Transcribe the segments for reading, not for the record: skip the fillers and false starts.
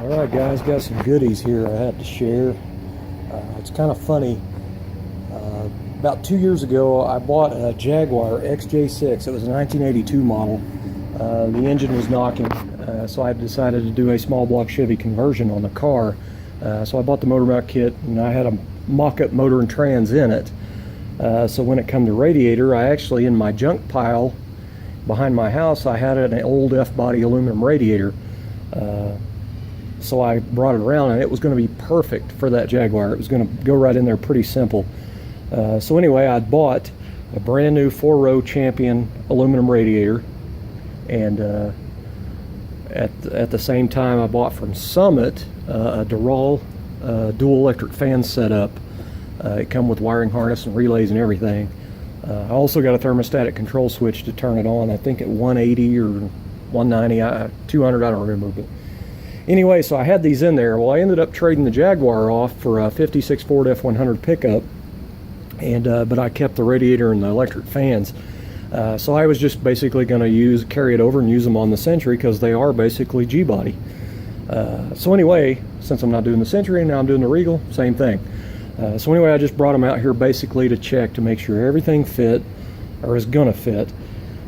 Alright guys, got some goodies here I had to share. It's kind of funny. About 2 years ago I bought a Jaguar XJ6. It was a 1982 model. The engine was knocking, so I decided to do a small block Chevy conversion on the car. So I bought the motor mount kit, and I had a mock-up motor and trans in it. So when it come to radiator, I actually, in my junk pile behind my house, I had an old F-body aluminum radiator. So I brought it around, and it was going to be perfect for that Jaguar. It was going to go right in there pretty simple. So anyway, I bought a brand new 4-row Champion aluminum radiator, and at the same time I bought from Summit a Derale dual electric fan setup. It come with wiring harness and relays and everything. I also got a thermostatic control switch to turn it on, I think at 180 or 190, 200, I don't remember. But anyway, so I had these in there. Well, I ended up trading the Jaguar off for a 56 Ford F100 pickup, and but I kept the radiator and the electric fans. So I was just basically going to carry it over and use them on the Century, because they are basically G-body. So anyway, since I'm not doing the Century, now I'm doing the Regal, same thing. So anyway, I just brought them out here basically to check to make sure everything fit, or is gonna fit.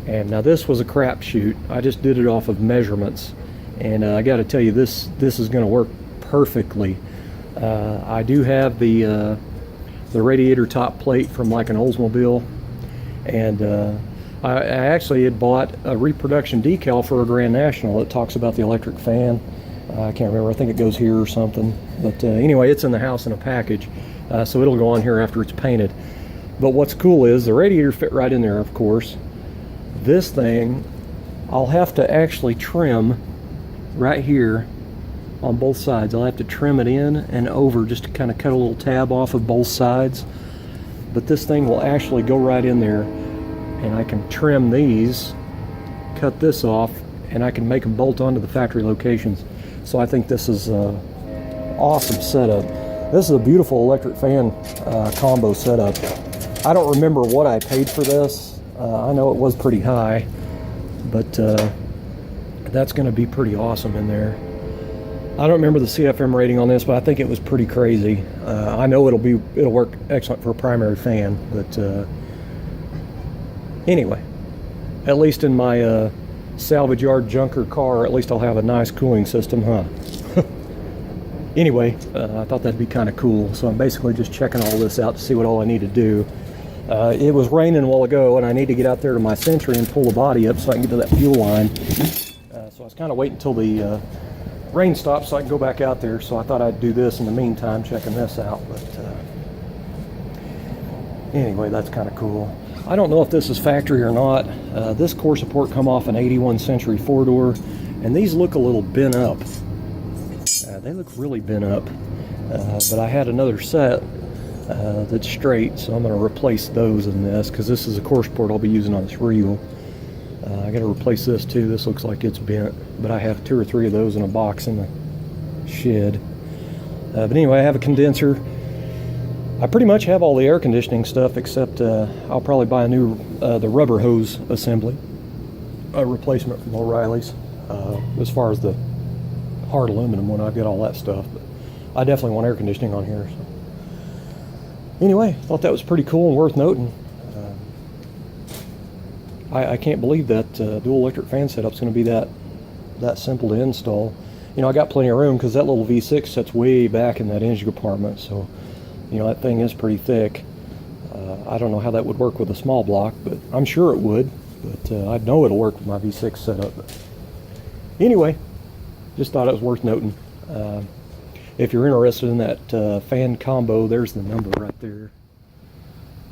And now this was a crapshoot. I just did it off of measurements, and I got to tell you, this is going to work perfectly. I do have the radiator top plate from like an Oldsmobile, and I actually had bought a reproduction decal for a Grand National that talks about the electric fan. I can't remember, I think it goes here or something, but anyway, it's in the house in a package, so it'll go on here after it's painted. But what's cool is the radiator fit right in there, of course. This thing I'll have to actually trim right here on both sides. I'll have to trim it in and over just to kind of cut a little tab off of both sides, but this thing will actually go right in there, and I can trim these, cut this off, and I can make them bolt onto the factory locations. So I think this is an awesome setup. This is a beautiful electric fan combo setup. I don't remember what I paid for this. I know it was pretty high, but that's going to be pretty awesome in there. I don't remember the CFM rating on this, but I think it was pretty crazy. I know it'll work excellent for a primary fan, but anyway, at least in my salvage yard junker car, at least I'll have a nice cooling system, huh? Anyway, I thought that'd be kind of cool, so I'm basically just checking all this out to see what all I need to do. It was raining a while ago, and I need to get out there to my Century and pull the body up so I can get to that fuel line. So I was kind of waiting until the rain stopped so I can go back out there, so I thought I'd do this in the meantime, checking this out. But anyway, that's kind of cool. I don't know if this is factory or not. This core support come off an 81 Century 4-door, and these look a little bent up. They look really bent up, but I had another set that's straight, so I'm going to replace those in this, because this is a core support I'll be using on this Regal. I got to replace this too. This looks like it's bent, but I have 2 or 3 of those in a box in the shed. But anyway, I have a condenser. I pretty much have all the air conditioning stuff, except I'll probably buy a new the rubber hose assembly, a replacement from O'Reilly's. As far as the hard aluminum one, I've got all that stuff, but I definitely want air conditioning on here. So anyway, thought that was pretty cool and worth noting. I can't believe that dual electric fan setup's going to be that simple to install. You know, I got plenty of room because that little V6 sets way back in that engine compartment, so you know, that thing is pretty thick. I don't know how that would work with a small block, but I'm sure it would. But I know it'll work with my V6 setup. But anyway, just thought it was worth noting. If you're interested in that fan combo, there's the number right there,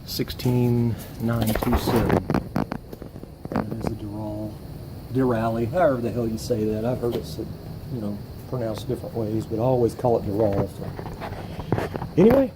16927. And it is a Derale, however the hell you say that. I've heard it said, you know, pronounced different ways, but I always call it Derale. So anyway,